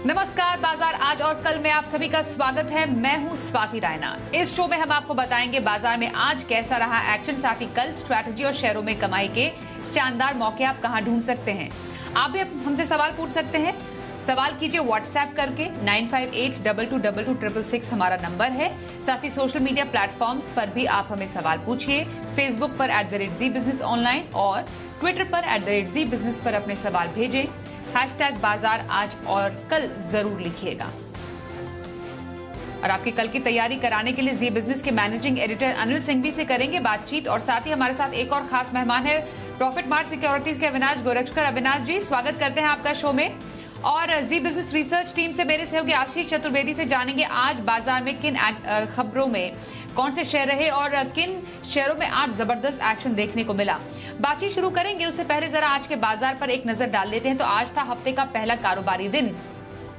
नमस्कार, बाजार आज और कल में आप सभी का स्वागत है। मैं हूं स्वाति रायना। इस शो में हम आपको बताएंगे बाजार में आज कैसा रहा एक्शन, साथ ही कल स्ट्रैटेजी और शेयरों में कमाई के शानदार मौके आप कहां ढूंढ सकते हैं। आप भी हमसे सवाल पूछ सकते हैं। सवाल कीजिए व्हाट्सएप करके 9582226666 हमारा नंबर है। साथ ही सोशल मीडिया प्लेटफॉर्म्स पर भी आप हमें सवाल पूछिए। फेसबुक पर @ZBusiness ऑनलाइन और ट्विटर पर @ZBusiness पर अपने सवाल भेजें। #बाजार आज और कल जरूर लिखिएगा। और आपकी कल की तैयारी कराने के लिए जी बिजनेस के मैनेजिंग एडिटर अनिल सिंघवी से करेंगे बातचीत। और साथ ही हमारे साथ एक और खास मेहमान है प्रॉफिट मार्ट सिक्योरिटीज के अविनाश गोरखकर। अविनाश जी, स्वागत करते हैं आपका शो में। और जी बिजनेस रिसर्च टीम से मेरे सहयोगी आशीष चतुर्वेदी से जानेंगे आज बाजार में किन खबरों में कौन से शेयर रहे और किन शेयरों में आज जबरदस्त एक्शन देखने को मिला। बातचीत शुरू करेंगे उससे पहले जरा आज के बाजार पर एक नजर डाल लेते हैं। तो आज था हफ्ते का पहला कारोबारी दिन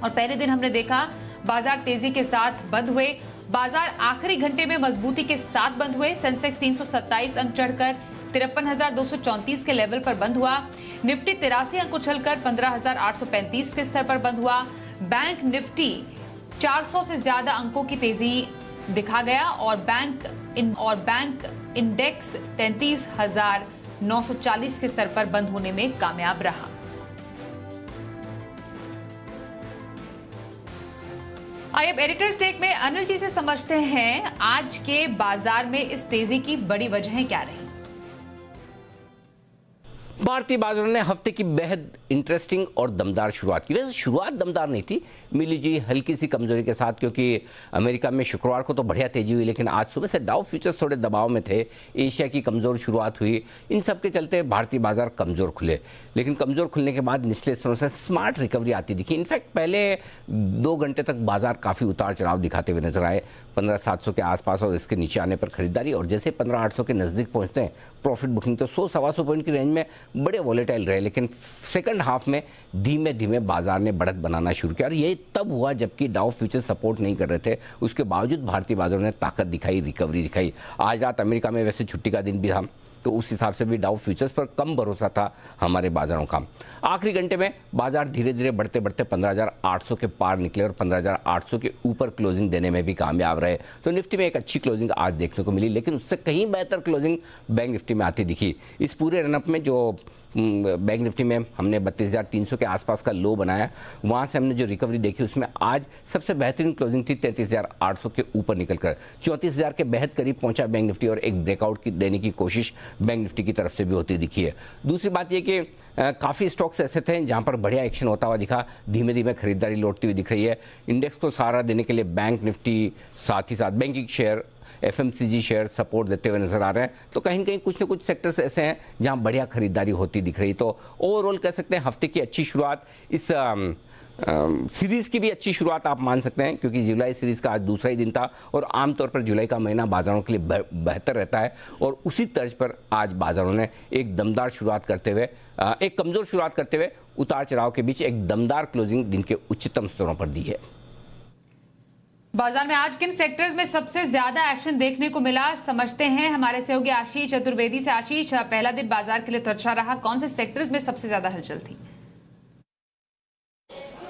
और पहले दिन हमने देखा बाजार तेजी के साथ बंद हुए। बाजार आखिरी घंटे में मजबूती के साथ बंद हुए। सेंसेक्स 327 अंक चढ़कर 53,234 के लेवल पर बंद हुआ। निफ्टी 83 अंक उछलकर 15,835 के स्तर पर बंद हुआ। बैंक निफ्टी 400 से ज्यादा अंकों की तेजी दिखा गया और बैंक इंडेक्स 33,940 के स्तर पर बंद होने में कामयाब रहा। आइए अब एडिटर्स टेक में अनिल जी से समझते हैं आज के बाजार में इस तेजी की बड़ी वजहें क्या रही। भारतीय बाजारों ने हफ्ते की बेहद इंटरेस्टिंग और दमदार शुरुआत की। वैसे शुरुआत दमदार नहीं थी, मिली जी हल्की सी कमजोरी के साथ, क्योंकि अमेरिका में शुक्रवार को तो बढ़िया तेजी हुई, लेकिन आज सुबह से डाउ फ्यूचर्स थोड़े दबाव में थे। एशिया की कमजोर शुरुआत हुई, इन सब के चलते भारतीय बाजार कमजोर खुले। लेकिन कमजोर खुलने के बाद निचले स्तरों से स्मार्ट रिकवरी आती दिखी। इनफैक्ट पहले 2 घंटे तक बाजार काफी उतार चढ़ाव दिखाते हुए नजर आए। 15,700 के आसपास और इसके नीचे आने पर खरीदारी, और जैसे 15,800 के नजदीक पहुंचते हैं प्रॉफिट बुकिंग तो 100-125 पॉइंट की रेंज में बड़े वॉलेटाइल रहे। लेकिन सेकंड हाफ में धीमे धीमे बाजार ने बढ़त बनाना शुरू किया और ये तब हुआ जबकि डाउ फ्यूचर सपोर्ट नहीं कर रहे थे। उसके बावजूद भारतीय बाजारों ने ताकत दिखाई, रिकवरी दिखाई। आज रात अमेरिका में वैसे छुट्टी का दिन भी था, तो उस हिसाब से भी डाउ फ्यूचर्स पर कम भरोसा था हमारे बाजारों का। आखिरी घंटे में बाजार धीरे धीरे बढ़ते बढ़ते 15,800 के पार निकले और 15,800 के ऊपर क्लोजिंग देने में भी कामयाब रहे। तो निफ्टी में एक अच्छी क्लोजिंग आज देखने को मिली, लेकिन उससे कहीं बेहतर क्लोजिंग बैंक निफ्टी में आती दिखी। इस पूरे रनअप में जो बैंक निफ्टी में हमने 32,300 के आसपास का लो बनाया, वहां से हमने जो रिकवरी देखी उसमें आज सबसे बेहतरीन क्लोजिंग थी 33,800 के ऊपर निकलकर 34,000 के बेहद करीब पहुंचा बैंक निफ्टी, और एक ब्रेकआउट की देने की कोशिश बैंक निफ्टी की तरफ से भी होती दिखी है। दूसरी बात यह कि काफ़ी स्टॉक्स ऐसे थे जहां पर बढ़िया एक्शन होता हुआ दिखा, धीमे धीमे खरीदारी लौटती हुई दिख रही है। इंडेक्स को सहारा देने के लिए बैंक निफ्टी, साथ ही साथ banking share, FMCG share support देते हुए नजर आ रहे हैं। तो कहीं न कहीं कुछ न कुछ सेक्टर्स ऐसे हैं जहां बढ़िया खरीदारी होती दिख रही। तो ओवरऑल कह सकते हैं हफ्ते की अच्छी शुरुआत, इस सीरीज की भी अच्छी शुरुआत आप मान सकते हैं, क्योंकि जुलाई सीरीज का आज दूसरा ही दिन था और आमतौर पर जुलाई का महीना बाजारों के लिए बेहतर रहता है। और उसी तर्ज पर आज बाजारों ने एक दमदार शुरुआत करते हुए, एक कमजोर शुरुआत करते हुए उतार चढ़ाव के बीच एक दमदार क्लोजिंग दिन के उच्चतम स्तरों पर दी है। बाजार में आज किन सेक्टर्स में सबसे ज्यादा एक्शन देखने को मिला, समझते हैं हमारे सहयोगी आशीष चतुर्वेदी से। आशीष, पहला दिन बाजार के लिए तो अच्छा रहा, कौन से सेक्टर्स में सबसे ज्यादा हलचल थी?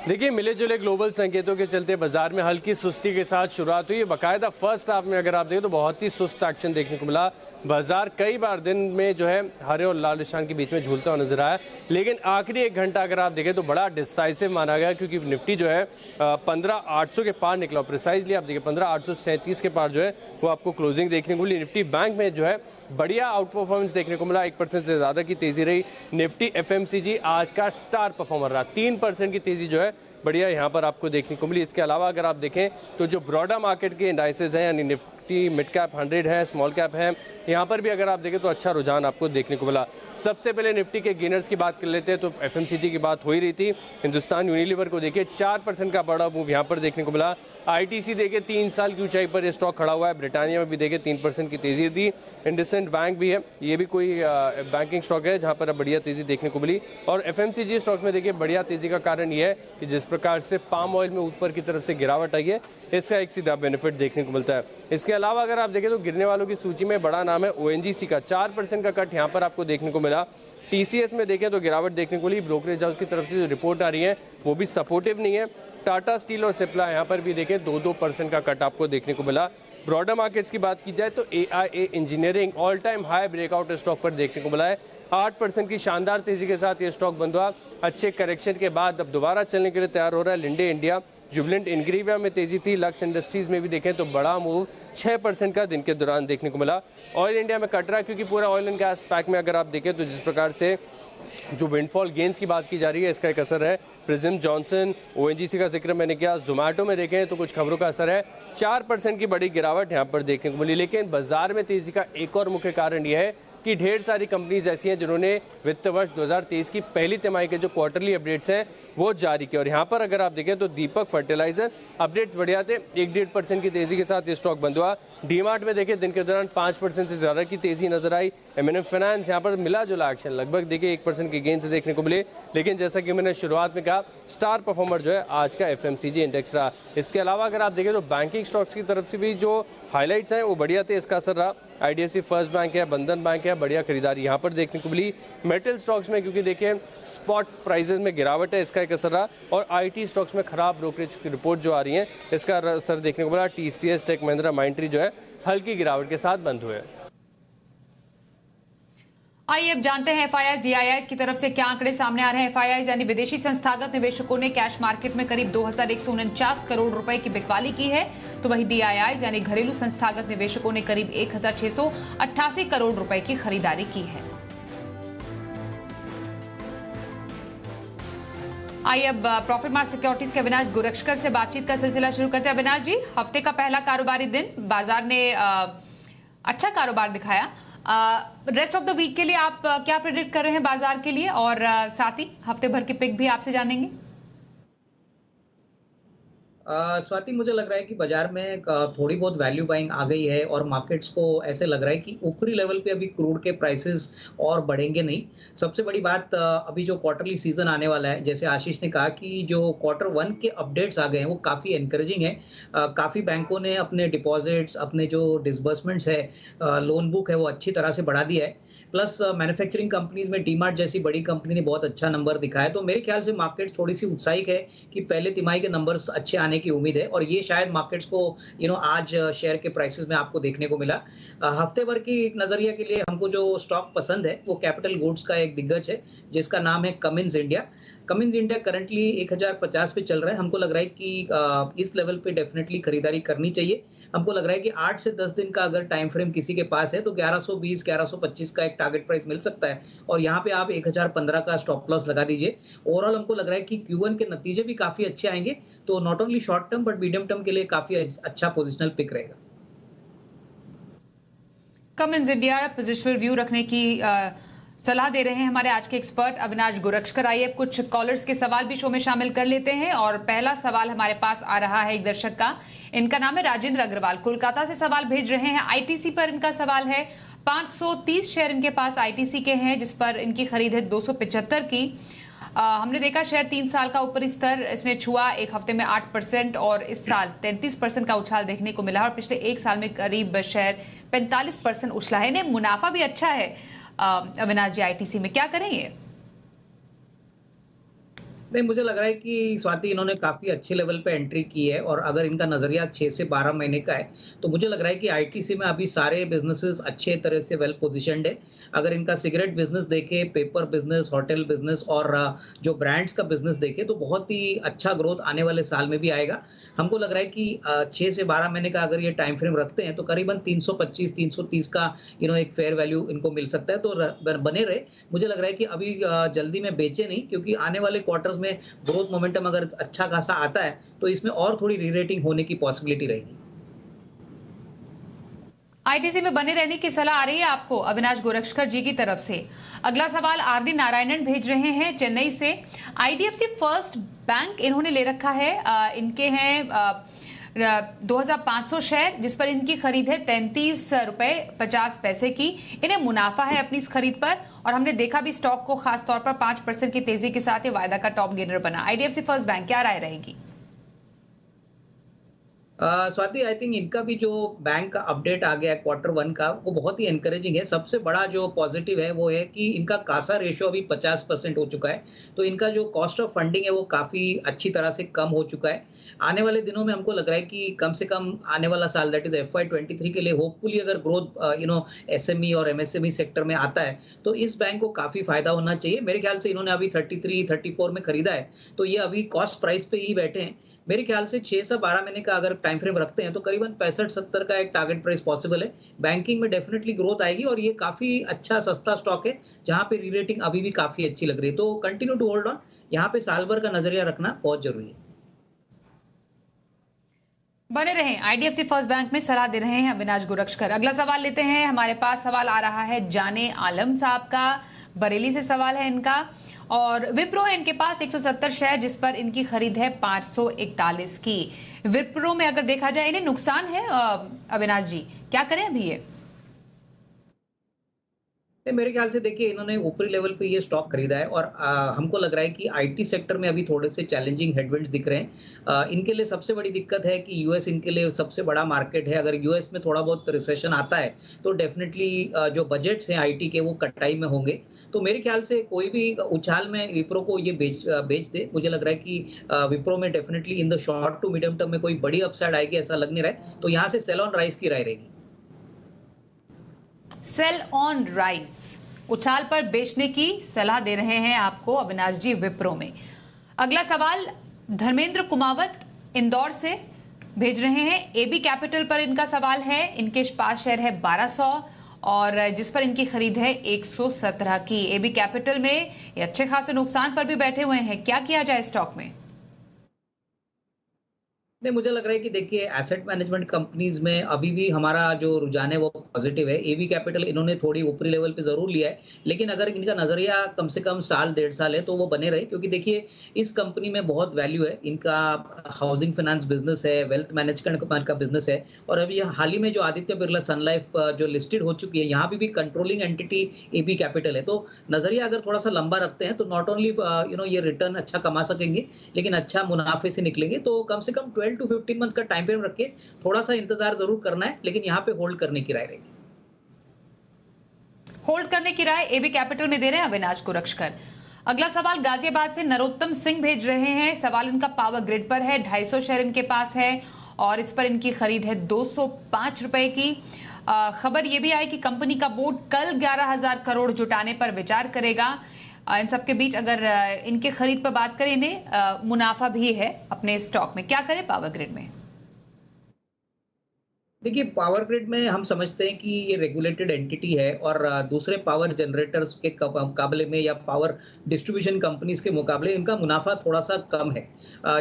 देखिए, मिले जुले ग्लोबल संकेतों के चलते बाजार में हल्की सुस्ती के साथ शुरुआत हुई। बाकायदा फर्स्ट हाफ में अगर आप देखें तो बहुत ही सुस्त एक्शन देखने को मिला। बाजार कई बार दिन में जो है हरे और लाल निशान के बीच में झूलता हुआ नजर आया, लेकिन आखिरी 1 घंटा अगर आप देखें तो बड़ा डिसाइसिव माना गया, क्योंकि निफ्टी जो है 15,800 के पार निकला। प्रिसाइजली आप देखिए 15,837 के पार जो है वो आपको क्लोजिंग देखने को मिली। निफ्टी बैंक में जो है बढ़िया आउट परफॉर्मेंस देखने को मिला, 1% से ज़्यादा की तेज़ी रही। निफ्टी FMCG आज का स्टार परफॉर्मर रहा, 3% की तेज़ी जो है बढ़िया यहाँ पर आपको देखने को मिली। इसके अलावा अगर आप देखें तो जो ब्रॉडर मार्केट के इंडाइसेस हैं, यानी निफ्टी मिड कैप 100 है, स्मॉल कैप है, यहाँ पर भी अगर आप देखें तो अच्छा रुझान आपको देखने को मिला। सबसे पहले निफ्टी के गेनर्स की बात कर लेते हैं तो FMCG की बात हो ही रही थी। हिंदुस्तान यूनिलीवर को देखिए 4% का बड़ा मूव यहाँ पर देखने को मिला। ITC देखिए 3 साल की ऊंचाई पर ये स्टॉक खड़ा हुआ है। ब्रिटानिया में भी देखिए 3% की तेजी थी। इंडसइंड बैंक भी है, ये भी कोई बैंकिंग स्टॉक है जहाँ पर अब बढ़िया तेजी देखने को मिली। और FMCG स्टॉक में देखिए बढ़िया तेजी का कारण ये है कि जिस प्रकार से पाम ऑयल में ऊपर की तरफ से गिरावट आई है, इसका एक सीधा बेनिफिट देखने को मिलता है। इसके अलावा अगर आप देखें तो गिरने वालों की सूची में बड़ा नाम है ONGC का, 4% का कट यहाँ पर आपको देखने को मिला। टीसीएस में देखें तो गिरावट देखने को मिली, ब्रोकरेज हाउस की तरफ से जो रिपोर्ट आ रही है वो भी सपोर्टिव नहीं है। टाटा स्टील और सिप्ला यहाँ पर भी देखें 2-2% का कट आपको देखने को मिला। ब्रॉडर मार्केट्स की बात की जाए तो AIA engineering all time high breakout stock पर देखने को मिला है। 8% की शानदार तेजी के साथ ये स्टॉक बंद हुआ। अच्छे करेक्शन के बाद अब दोबारा चलने के लिए तैयार हो रहा है। लिंडे इंडिया, जुबिलेंट इंग्रीविया में तेजी थी। लक्स इंडस्ट्रीज में भी देखें तो बड़ा मूव 6% का दिन के दौरान देखने को मिला। ऑयल इंडिया में कट रहा है क्योंकि पूरा ऑयल एंड गैस पैक में अगर आप देखें तो जिस प्रकार से जो विंडफॉल गेंस की बात की जा रही है इसका एक असर है। प्रिज्म, जॉनसन, ONGC का जिक्र मैंने किया। जोमेटो में देखें तो कुछ खबरों का असर है। 4% की बड़ी गिरावट यहाँ पर देखने को मिली। लेकिन बाजार में तेजी का एक और मुख्य कारण यह है कि ढेर सारी कंपनीज ऐसी हैं जिन्होंने वित्त वर्ष 2023 की पहली तिमाही के जो क्वार्टरली अपडेट्स हैं वो जारी किए। और यहाँ पर अगर आप देखें तो दीपक फर्टिलाइजर अपडेट्स बढ़िया थे, 1-1.5% की तेजी के साथ ये स्टॉक बंद हुआ। डीमार्ट में देखें दिन के दौरान 5% से ज़्यादा की तेजी नजर आई। M&M फाइनेंस यहाँ पर मिला जुला एक्शन, लगभग देखिए 1% की गेन से देखने को मिले। लेकिन जैसा कि मैंने शुरुआत में कहा, स्टार परफॉर्मर जो है आज का FMCG इंडेक्स रहा। इसके अलावा अगर आप देखें तो बैंकिंग स्टॉक्स की तरफ से भी जो हाईलाइट्स हैं वो बढ़िया थे, इसका असर रहा। IDFC फर्स्ट बैंक है, बंधन बैंक है, बढ़िया खरीदारी यहाँ पर देखने को मिली। मेटल स्टॉक्स में क्योंकि देखिए स्पॉट प्राइसेस में गिरावट है, इसका एक असर रहा। और IT स्टॉक्स में खराब ब्रोकरेज की रिपोर्ट जो आ रही है इसका असर देखने को मिला। TCS, टेक महिंद्रा, माइंट्री जो है हल्की गिरावट के साथ बंद हुए। आइए अब जानते हैं FIIs DIIs की तरफ से क्या आंकड़े सामने आ रहे हैं। FIIs यानी विदेशी संस्थागत निवेशकों ने कैश मार्केट में करीब 2149 करोड़ रुपए की बिकवाली की है, तो वहीं DIIs यानी घरेलू संस्थागत निवेशकों ने करीब 1688 करोड़ रुपए की खरीदारी की है। आइए अब प्रॉफिट मार्क सिक्योरिटीज के अविनाश गुरक्षकर से बातचीत का सिलसिला शुरू करते हैं। अविनाश जी, हफ्ते का पहला कारोबारी दिन बाजार ने अच्छा कारोबार दिखाया। रेस्ट ऑफ द वीक के लिए आप क्या प्रेडिक्ट कर रहे हैं बाजार के लिए, और साथ ही हफ्ते भर की पिक भी आपसे जानेंगे। स्वाति, मुझे लग रहा है कि बाजार में थोड़ी बहुत वैल्यू बाइंग आ गई है और मार्केट्स को ऐसे लग रहा है कि ऊपरी लेवल पे अभी क्रूड के प्राइसेस और बढ़ेंगे नहीं। सबसे बड़ी बात, अभी जो क्वार्टरली सीजन आने वाला है, जैसे आशीष ने कहा कि जो Q1 के अपडेट्स आ गए हैं वो काफ़ी एनकरेजिंग है। काफ़ी बैंकों ने अपने डिपॉजिट्स, अपने जो डिसबर्समेंट्स है, लोन बुक है, वो अच्छी तरह से बढ़ा दिया है। प्लस मैन्युफैक्चरिंग कंपनीज में डीमार्ट जैसी बड़ी कंपनी ने बहुत अच्छा नंबर दिखाया। तो मेरे ख्याल से मार्केट्स थोड़ी सी उत्साहित है कि पहले तिमाही के नंबर्स अच्छे आने की उम्मीद है, और ये शायद मार्केट्स को आज शेयर के प्राइसेस में आपको देखने को मिला। हफ्ते भर की नजरिया के लिए हमको जो स्टॉक पसंद है वो कैपिटल गुड्स का एक दिग्गज है जिसका नाम है Cummins India. Cummins India currently 1050 पे चल रहा है। हमको लग रहा है कि इस लेवल पे डेफिनेटली खरीदारी करनी चाहिए। हमको लग रहा है कि 8 से 10 दिन का अगर टाइम फ्रेम किसी के पास है तो 1120, 1125 का एक टारगेट प्राइस मिल सकता है, और यहाँ पे आप 1015 का स्टॉप लॉस लगा दीजिए। ओवरऑल हमको लग रहा है कि Q1 के नतीजे भी काफी अच्छे आएंगे, तो not only short term but medium term के लिए काफी अच्छा पोजिशनल पिक रहेगा। कमिंस इंडिया पोजिशनल व्यू रखने की सलाह दे रहे हैं हमारे आज के एक्सपर्ट अविनाश गुरक्षकर। आइए कुछ कॉलर्स के सवाल भी शो में शामिल कर लेते हैं, और पहला सवाल हमारे पास आ रहा है एक दर्शक का। इनका नाम है राजेंद्र अग्रवाल, कोलकाता से सवाल भेज रहे हैं। ITC पर इनका सवाल है। 530 शेयर इनके पास ITC के हैं, जिस पर इनकी खरीद है 275 की। हमने देखा शेयर 3 साल का ऊपरी स्तर इसने छुआ, एक हफ्ते में 8% और इस साल 33% का उछाल देखने को मिला, और पिछले एक साल में करीब शेयर 45% उछला है। इन्हें मुनाफा भी अच्छा है। अविनाश जी, ITC में क्या करें ये? नहीं, मुझे लग रहा है कि स्वाति इन्होंने काफी अच्छे लेवल पे एंट्री की है, और अगर इनका नजरिया 6 से 12 महीने का है तो मुझे लग रहा है कि ITC में अभी सारे बिजनेसेस अच्छे तरह से वेल पोजीशनड है। अगर इनका सिगरेट बिजनेस देखे, पेपर बिजनेस, होटल बिजनेस और जो ब्रांड्स का बिजनेस देखे तो बहुत ही अच्छा ग्रोथ आने वाले साल में भी आएगा। हमको लग रहा है कि 6 से 12 महीने का अगर ये टाइम फ्रेम रखते हैं तो करीबन 325-330 का एक फेयर वैल्यू इनको मिल सकता है। तो बने रहे। मुझे लग रहा है कि अभी जल्दी में बेचे नहीं, क्योंकि आने वाले क्वार्टर्स में ग्रोथ मोमेंटम अगर अच्छा खासा आता है तो इसमें और थोड़ी रीरेटिंग होने की पॉसिबिलिटी रहेगी। ITC में बने रहने की सलाह आ रही है आपको अविनाश गुरक्षकर जी की तरफ से। अगला सवाल RD नारायणन भेज रहे हैं चेन्नई से। IDFC फर्स्ट बैंक इन्होंने ले रखा है। इनके हैं 2500 शेयर, जिस पर इनकी खरीद है 33 रुपए 50 पैसे की। इन्हें मुनाफा है अपनी इस खरीद पर, और हमने देखा भी स्टॉक को खासतौर पर 5% की तेजी के साथ ये वायदा का टॉप गेनर बना। IDFC फर्स्ट बैंक, क्या राय रहेगी? स्वाति, आई थिंक इनका भी जो बैंक का अपडेट आ गया है Q1 का, वो बहुत ही एनकरेजिंग है। सबसे बड़ा जो पॉजिटिव है वो है कि इनका कासा रेशियो अभी 50% हो चुका है। तो इनका जो कॉस्ट ऑफ फंडिंग है वो काफ़ी अच्छी तरह से कम हो चुका है। आने वाले दिनों में हमको लग रहा है कि कम से कम आने वाला साल, दैट इज़ FY23 के लिए होपफुली अगर ग्रोथ एसएमई और एमएसएमई सेक्टर में आता है, तो इस बैंक को काफ़ी फ़ायदा होना चाहिए। मेरे ख्याल से इन्होंने अभी 33-34 में खरीदा है, तो ये अभी कॉस्ट प्राइस पे ही बैठे हैं। मेरे ख्याल से 6 से 12 महीने का अगर टाइम फ्रेम रखते हैं तो करीबन 65-70 का एक टारगेट प्राइस पॉसिबल है। बैंकिंग में डेफिनिटली ग्रोथ आएगी और ये काफ़ी अच्छा सस्ता स्टॉक है, जहाँ पे री-रेटिंग अभी भी काफ़ी अच्छी लग रही है। तो कंटिन्यू टू होल्ड ऑन, यहाँ पे साल भर का नज़रिया रखना बहुत ज़रूरी है। बने रहें, आईडीएफसी फर्स्ट बैंक में सलाह दे रहे हैं अविनाश गोरक्षकर। अगला सवाल लेते हैं। हमारे पास सवाल आ रहा है जाने आलम साहब का, बरेली से सवाल है इनका। और विप्रो है इनके पास 170 शेयर, जिस पर इनकी खरीद है 541 की। विप्रो में अगर देखा जाए इन्हें नुकसान है, अविनाश जी क्या करें अभी ये? मेरे ख्याल से देखिए, इन्होंने ऊपरी लेवल पे ये स्टॉक खरीदा है और हमको लग रहा है कि आईटी सेक्टर में अभी थोड़े से चैलेंजिंग हेडविंड्स दिख रहे हैं। इनके लिए सबसे बड़ी दिक्कत है कि यूएस इनके लिए सबसे बड़ा मार्केट है। अगर यूएस में थोड़ा बहुत रिसेशन आता है तो डेफिनेटली जो बजट्स हैं आईटी के वो कटाई में होंगे। तो मेरे ख्याल से कोई भी उछाल में विप्रो को ये बेच दे। मुझे लग रहा है कि विप्रो में definitely in the short to medium term में कोई बड़ी अपसाइड आएगी ऐसा लग नहीं रहा है। तो यहाँ से सेल ऑन राइज की राय रहेगी। सेल ऑन राइज, उछाल पर बेचने की सलाह दे रहे हैं आपको अविनाश जी विप्रो में। अगला सवाल धर्मेंद्र कुमावत इंदौर से भेज रहे हैं। एबी कैपिटल पर इनका सवाल है। इनके पास शेयर है 1200 और जिस पर इनकी खरीद है 117 की। एबी कैपिटल में ये अच्छे खासे नुकसान पर भी बैठे हुए हैं, क्या किया जाए स्टॉक में? नहीं, मुझे लग रहा है कि देखिए एसेट मैनेजमेंट कंपनीज में अभी भी हमारा जो रुझान है वो पॉजिटिव है। एबी कैपिटल इन्होंने थोड़ी ऊपरी लेवल पे जरूर लिया है, लेकिन अगर इनका नजरिया कम से कम साल 1.5 साल है तो वो बने रहे, क्योंकि देखिए इस कंपनी में बहुत वैल्यू है। इनका हाउसिंग फाइनेंस बिजनेस है, वेल्थ मैनेजमेंट का बिजनेस है और अभी हाल ही में जो आदित्य बिरला सन लाइफ जो लिस्टेड हो चुकी है, यहाँ भी कंट्रोलिंग एंटिटी एबी कैपिटल है। तो नजरिया अगर थोड़ा सा लंबा रखते हैं तो नॉट ओनली ये रिटर्न अच्छा कमा सकेंगे, लेकिन अच्छा मुनाफे से निकलेंगे। तो कम से कम 12 to 15 मंथ्स का टाइम फ्रेम रख के थोड़ा सा इंतजार जरूर करना है, लेकिन यहाँ पे होल्ड करने की राय रहेगी। होल्ड करने की राय एबी कैपिटल में दे रहे हैं अविनाश गोरक्षकर। अगला सवाल गाजियाबाद से नरोत्तम सिंह भेज रहे हैं। सवाल इनका पावर ग्रिड पर है। 250 शेयर इनके पास है और इस पर इनकी खरीद है 205 रुपए की। खबर यह भी आई कि कंपनी का बोर्ड कल 11,000 करोड़ जुटाने पर विचार करेगा। इन सबके बीच अगर इनके खरीद पर बात करें, इन्हें मुनाफा भी है अपने स्टॉक में, क्या करें पावर ग्रिड में? देखिए, पावर ग्रिड में हम समझते हैं कि ये रेगुलेटेड एंटिटी है और दूसरे पावर जनरेटर्स के मुकाबले में या पावर डिस्ट्रीब्यूशन कंपनीज के मुकाबले इनका मुनाफा थोड़ा सा कम है।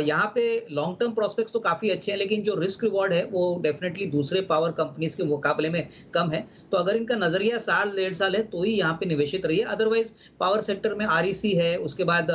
यहाँ पे लॉन्ग टर्म प्रोस्पेक्ट्स तो काफ़ी अच्छे हैं, लेकिन जो रिस्क रिवॉर्ड है वो डेफिनेटली दूसरे पावर कंपनीज के मुकाबले में कम है। तो अगर इनका नजरिया साल 1.5 साल है तो ही यहाँ पे निवेशित रहिए। अदरवाइज पावर सेक्टर में आरईसी है, उसके बाद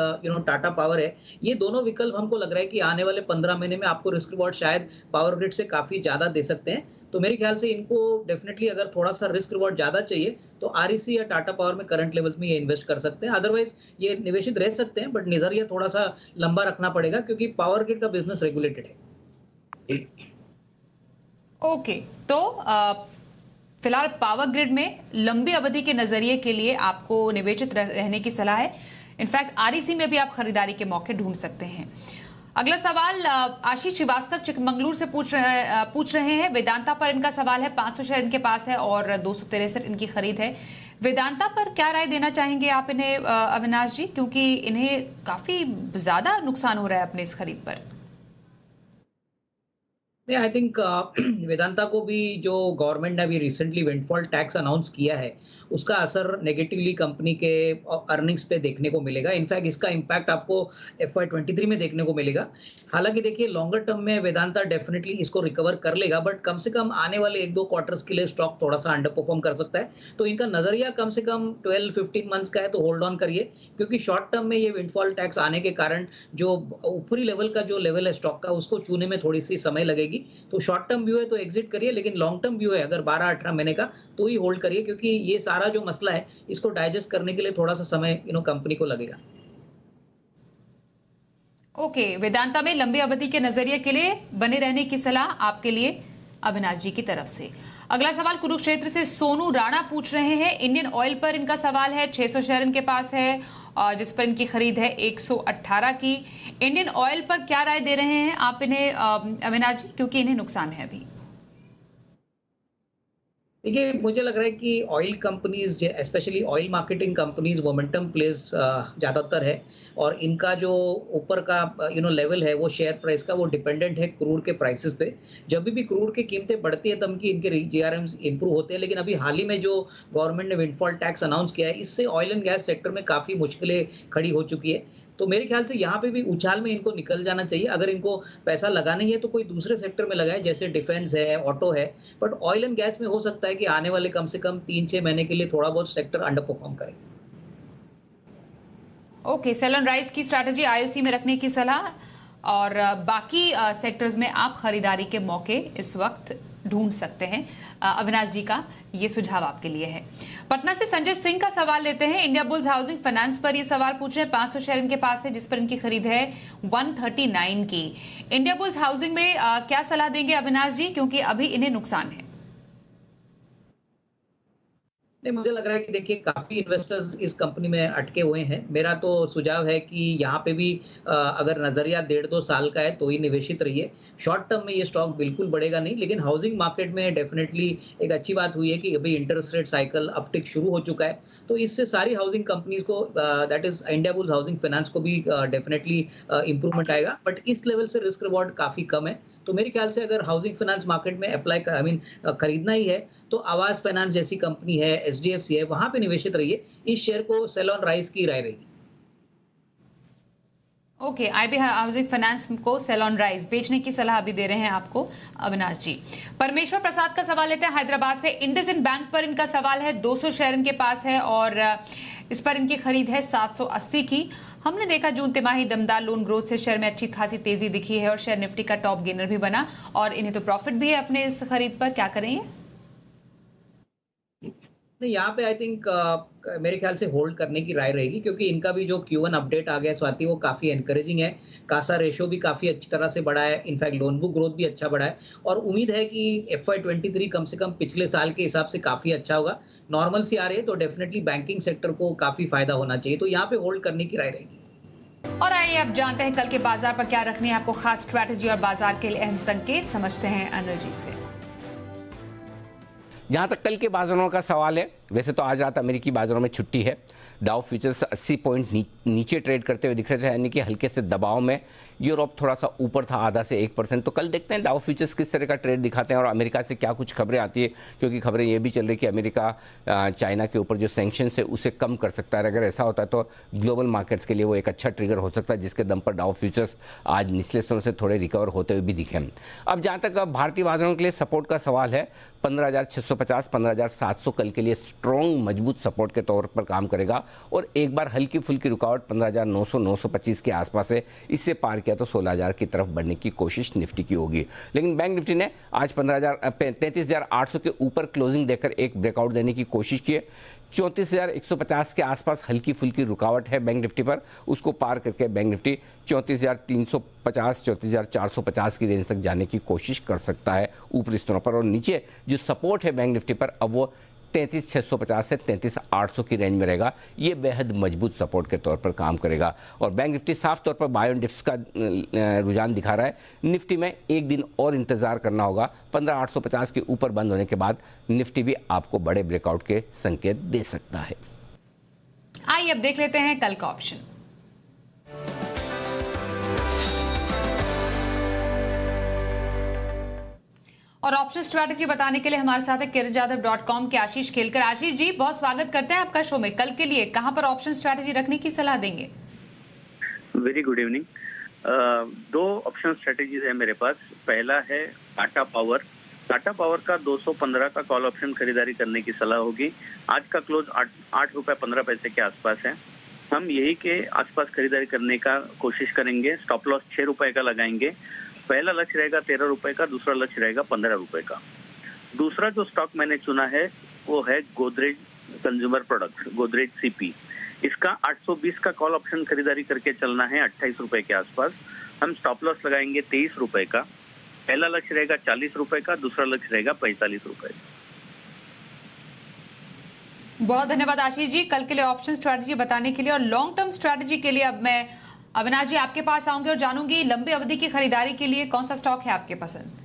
टाटा पावर है। ये दोनों विकल्प हमको लग रहा है कि आने वाले 15 महीने में आपको रिस्क रिवॉर्ड शायद पावर ग्रिड से काफ़ी ज़्यादा दे सकते हैं। तो मेरे ख्याल से इनको डेफिनेटली अगर थोड़ा सा रिस्क रिवॉर्ड ज्यादा चाहिए तो आरईसी या टाटा पावर में करंट लेवल्स में ये इन्वेस्ट कर सकते हैं। अदरवाइज ये निवेशित रह सकते हैं, बट नजरिया थोड़ा सा लंबा रखना पड़ेगा क्योंकि पावर ग्रिड का बिजनेस रेगुलेटेड है। ओके, तो फिलहाल पावर ग्रिड में लंबी अवधि के नजरिए के लिए आपको निवेशित रहने की सलाह है। इनफैक्ट आरईसी में भी आप खरीदारी के मौके ढूंढ सकते हैं। अगला सवाल आशीष श्रीवास्तव चिकमंगलुरु से पूछ रहे हैं। वेदांता पर इनका सवाल है। 500 शेयर इनके पास है और 263 इनकी खरीद है। वेदांता पर क्या राय देना चाहेंगे आप इन्हें अविनाश जी, क्योंकि इन्हें काफी ज्यादा नुकसान हो रहा है अपने इस खरीद पर? आई थिंक वेदांता को भी जो गवर्नमेंट ने अभी रिसेंटली विंडफॉल टैक्स अनाउंस किया है उसका असर नेगेटिवली कंपनी के अर्निंग्स पे देखने को मिलेगा। इनफैक्ट इसका इम्पैक्ट आपको FY23 में देखने को मिलेगा। हालांकि देखिए लॉन्गर टर्म में वेदांता डेफिनेटली इसको रिकवर कर लेगा, बट कम से कम आने वाले 1-2 क्वार्टर्स के लिए स्टॉक थोड़ा सा अंडर परफॉर्म कर सकता है। तो इनका नजरिया कम से कम 12-15 मंथ्स का है, तो होल्ड ऑन करिए, क्योंकि शॉर्ट टर्म में ये विंडफॉल टैक्स आने के कारण जो ऊपरी लेवल का जो लेवल है स्टॉक का उसको छूने में थोड़ी सी समय लगेगी। तो शॉर्ट टर्म व्यू है तो एग्जिट करिए, लेकिन लॉन्ग टर्म व्यू है अगर 12-18 महीने का तो ही होल्ड करिए, क्योंकि ये सारा जो मसला है इसको डाइजेस्ट करने के लिए थोड़ा सा समय कंपनी को लगेगा। ओके, वेदांता में लंबी अवधि के नजरिए के लिए बने रहने की सलाह आपके लिए अविनाश जी की तरफ से। अगला सवाल कुरुक्षेत्र से सोनू राणा पूछ रहे हैं। इंडियन ऑयल पर इनका सवाल है। 600 शेयर इनके पास है और जिस पर इनकी खरीद है 118 की। इंडियन ऑयल पर क्या राय दे रहे हैं आप इन्हें अविनाश जी, क्योंकि इन्हें नुकसान है अभी? देखिए, मुझे लग रहा है कि oil companies, specially oil marketing companies, momentum place ज़्यादातर है और इनका जो ऊपर का लेवल है वो शेयर प्राइस का, वो डिपेंडेंट है क्रूड के प्राइसेस पे। जब भी क्रूड की कीमतें बढ़ती है तब की इनके जीआरएम्स इंप्रूव होते हैं, लेकिन अभी हाल ही में जो गवर्नमेंट ने विंडफॉल टैक्स अनाउंस किया है, इससे ऑयल एंड गैस सेक्टर में काफ़ी मुश्किलें खड़ी हो चुकी है। तो मेरे ख्याल से यहाँ पे भी उछाल में इनको निकल जाना चाहिए। अगर इनको पैसा लगाना ही है तो कोई दूसरे सेक्टर में लगाए, जैसे डिफेंस है, ऑटो है। बट ऑयल एंड गैस में हो सकता है कि आने वाले कम से कम 3-6 महीने के लिए थोड़ा बहुत सेक्टर अंडर परफॉर्म करे। ओके, सेल ऑन राइज की स्ट्रैटेजी आईओसी में रखने की सलाह और बाकी सेक्टर्स में आप खरीदारी के मौके इस वक्त ढूंढ सकते हैं। अविनाश जी का ये सुझाव आपके लिए है। पटना से संजय सिंह का सवाल लेते हैं। इंडिया बुल्स हाउसिंग फाइनेंस पर ये सवाल पूछ रहे हैं। 500 शेयर इनके पास है जिस पर इनकी खरीद है 139 की। इंडिया बुल्स हाउसिंग में क्या सलाह देंगे अविनाश जी, क्योंकि अभी इन्हें नुकसान है? नहीं, मुझे लग रहा है कि देखिए काफ़ी इन्वेस्टर्स इस कंपनी में अटके हुए हैं। मेरा तो सुझाव है कि यहाँ पे भी अगर नज़रिया 1.5-2 साल का है तो ही निवेशित रहिए। शॉर्ट टर्म में ये स्टॉक बिल्कुल बढ़ेगा नहीं, लेकिन हाउसिंग मार्केट में डेफिनेटली एक अच्छी बात हुई है कि अभी इंटरेस्ट रेट साइकिल अपटिक शुरू हो चुका है। तो इससे सारी हाउसिंग कंपनीज को, that is India bulls housing finance को भी डेफिनेटली इंप्रूवमेंट आएगा। बट इस लेवल से रिस्क रिवॉर्ड काफ़ी कम है। तो मेरे ख्याल से अगर हाउसिंग फाइनेंस मार्केट में खरीदना ही है तो आवास फाइनेंस जैसी कंपनी है, एचडीएफसी है, वहां पे निवेशित रहिए। इस शेयर को सेल ऑन राइज की राय रहेगी। ओके, आईबी हाउसिंग फाइनेंस को सेल ऑन राइज बेचने की सलाह अभी दे रहे हैं आपको अविनाश जी। परमेश्वर प्रसाद का सवाल लेते हैं हैदराबाद से। इंडसइंड बैंक पर इनका सवाल है। 200 शेयर इनके पास है और इस पर इनकी खरीद है 780 की। हमने देखा जून तिमाही दमदार लोन ग्रोथ से शेयर में अच्छी खासी तेजी दिखी है और शेयर निफ्टी का टॉप गेनर भी बना और इन्हें तो प्रॉफिट भी है अपने इस खरीद पर। क्या करें ये? नहीं, यहाँ पे आई थिंक मेरे ख्याल से होल्ड करने की राय रहेगी, क्योंकि इनका भी जो Q1 अपडेट आ गया स्वाति, वो काफ़ी एनकरेजिंग है। कासा रेशो भी काफ़ी अच्छी तरह से बढ़ा है, इनफैक्ट लोन बुक ग्रोथ भी अच्छा बढ़ा है और उम्मीद है कि FY23 कम से कम पिछले साल के हिसाब से काफ़ी अच्छा होगा। नॉर्मल सी आ रही है तो डेफिनेटली बैंकिंग सेक्टर को काफ़ी फायदा होना चाहिए, तो यहाँ पे होल्ड करने की राय रहेगी। और आइए अब जानते हैं कल के बाजार पर क्या रखनी है आपको खास स्ट्रैटेजी और बाजार के लिए अहम संकेत समझते हैं अनिल जी से। जहां तक कल के बाजारों का सवाल है, वैसे तो आज रात अमेरिकी बाजारों में छुट्टी है। डाउ फ्यूचर्स 80 पॉइंट नीचे ट्रेड करते हुए दिख रहे थे, यानी कि हल्के से दबाव में। यूरोप थोड़ा सा ऊपर था, आधा से 1%। तो कल देखते हैं डाउ फ्यूचर्स किस तरह का ट्रेड दिखाते हैं और अमेरिका से क्या कुछ खबरें आती है, क्योंकि खबरें ये भी चल रही कि अमेरिका चाइना के ऊपर जो सैंक्शंस है उसे कम कर सकता है। अगर ऐसा होता है तो ग्लोबल मार्केट्स के लिए वो एक अच्छा ट्रिगर हो सकता है, जिसके दम पर डाउ फ्यूचर्स आज निचले स्तरों से थोड़े रिकवर होते हुए भी दिखे। अब जहाँ तक भारतीय बाजारों के लिए सपोर्ट का सवाल है, 15,650, 15,700 कल के लिए स्ट्रॉन्ग मजबूत सपोर्ट के तौर पर काम करेगा और एक बार हल्की फुल्की रुकावट 15,900, 925 के आसपास है। इससे पार किया तो 16,000 की तरफ बढ़ने की कोशिश निफ्टी की होगी। लेकिन बैंक निफ्टी ने आज 33,800 के ऊपर क्लोजिंग देकर एक ब्रेकआउट देने की कोशिश की है। 34,150 के आसपास हल्की फुल्की रुकावट है बैंक निफ्टी पर, उसको पार करके बैंक निफ्टी 34,350, 34,450 की रेंज तक जाने की कोशिश कर सकता है ऊपरी स्तरों पर। और नीचे जो सपोर्ट है बैंक निफ्टी पर, अब वो 33,650 से 33,800 की रेंज में रहेगा। ये बेहद मजबूत सपोर्ट के तौर पर काम करेगा और बैंक निफ्टी साफ तौर पर बाय ऑन डिप्स का रुझान दिखा रहा है। निफ्टी में एक दिन और इंतजार करना होगा। 15,850 के ऊपर बंद होने के बाद निफ्टी भी आपको बड़े ब्रेकआउट के संकेत दे सकता है। आइए अब देख लेते हैं कल का ऑप्शन। और ऑप्शन स्ट्रैटेजी बताने के लिए हमारे साथ है kiranjadhav.com के आशीष खेलकर। आशीष जी, बहुत स्वागत करते हैं आपका शो में। कल के लिए कहां पर ऑप्शन स्ट्रैटेजी रखने की सलाह देंगे? Very good evening. 2 option strategies है मेरे पास। पहला है टाटा पावर। टाटा पावर का 215 का कॉल ऑप्शन खरीदारी करने की सलाह होगी। आज का क्लोज 8 रुपए 15 पैसे के आसपास है। हम यही के आसपास खरीदारी करने का कोशिश करेंगे। स्टॉप लॉस 6 रुपए का लगाएंगे। पहला लक्ष्य रहेगा 13 रुपए का, दूसरा लक्ष्य रहेगा 15 रुपए का। दूसरा जो स्टॉक मैंने चुना है वो है Godrej consumer products Godrej CP, इसका 820 का कॉल ऑप्शन खरीदारी करके चलना है 28 रुपए के आसपास। हम स्टॉप लॉस लगाएंगे 23 रुपए का। पहला लक्ष्य रहेगा 40 रुपए का, दूसरा लक्ष्य रहेगा 45 रुपए। बहुत धन्यवाद आशीष जी, कल के लिए ऑप्शन स्ट्रैटेजी बताने के लिए। और लॉन्ग टर्म स्ट्रैटेजी के लिए अब मैं अविनाश जी आपके पास आऊंगी और जानूंगी लंबी अवधि की खरीदारी के लिए कौन सा स्टॉक है आपके पसंद।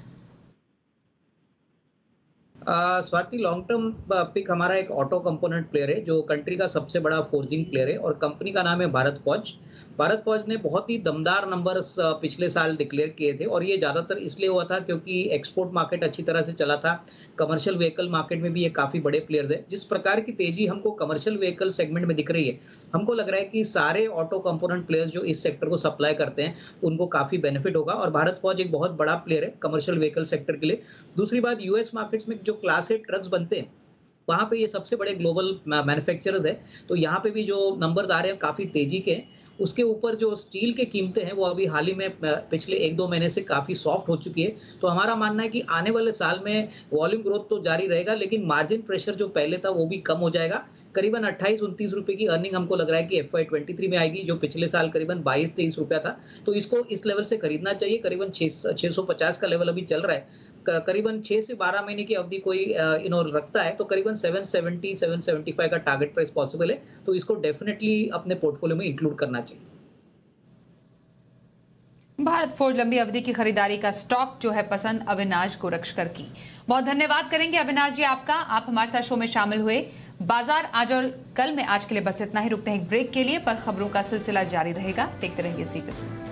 स्वाति, लॉन्ग टर्म पिक हमारा एक ऑटो कंपोनेंट प्लेयर है जो कंट्री का सबसे बड़ा फोर्जिंग प्लेयर है और कंपनी का नाम है भारत फौज। भारत फौज ने बहुत ही दमदार नंबर्स पिछले साल डिक्लेयर किए थे और ये ज़्यादातर इसलिए हुआ था क्योंकि एक्सपोर्ट मार्केट अच्छी तरह से चला था। कमर्शियल व्हीकल मार्केट में भी ये काफ़ी बड़े प्लेयर्स है। जिस प्रकार की तेजी हमको कमर्शियल व्हीकल सेगमेंट में दिख रही है, हमको लग रहा है कि सारे ऑटो कंपोनेंट प्लेयर्स जो इस सेक्टर को सप्लाई करते हैं उनको काफ़ी बेनिफिट होगा और भारत फौज एक बहुत बड़ा प्लेयर है कमर्शियल व्हीकल सेक्टर के लिए। दूसरी बात, यूएस मार्केट्स में जो क्लास 8 ट्रक्स बनते हैं वहाँ पे ये सबसे बड़े ग्लोबल मैन्युफैक्चरर्स है, तो यहाँ पे भी जो नंबर्स आ रहे हैं काफ़ी तेजी के हैं। उसके ऊपर जो स्टील के कीमतें हैं वो अभी हाल ही में पिछले 1-2 महीने से काफ़ी सॉफ्ट हो चुकी है। तो हमारा मानना है कि आने वाले साल में वॉल्यूम ग्रोथ तो जारी रहेगा लेकिन मार्जिन प्रेशर जो पहले था वो भी कम हो जाएगा। करीबन 28-29 रुपए की अर्निंग हमको लग रहा है कि FY23 में आएगी, जो पिछले साल करीबन 22-23 रुपया था। तो इसको इस लेवल से खरीदना चाहिए। करीबन 650 का लेवल अभी चल रहा है। करीबन 6 से 12 महीने की अवधि कोई रखता है तो करीबन 770-775 का टारगेट प्राइस पॉसिबल है। तो इसको डेफिनेटली अपने पोर्टफोलियो में इंक्लूड करना चाहिए। भारत फौज लंबी अवधि की खरीदारी का स्टॉक जो है पसंद अविनाश गोरक्षकर की। बहुत धन्यवाद करेंगे अविनाश जी आपका, आप हमारे साथ शो में शामिल हुए। बाजार आज और कल में आज के लिए बस इतना ही। रुकते हैं एक ब्रेक के लिए, पर खबरों का सिलसिला जारी रहेगा। देखते रहिए सी बिजनेस।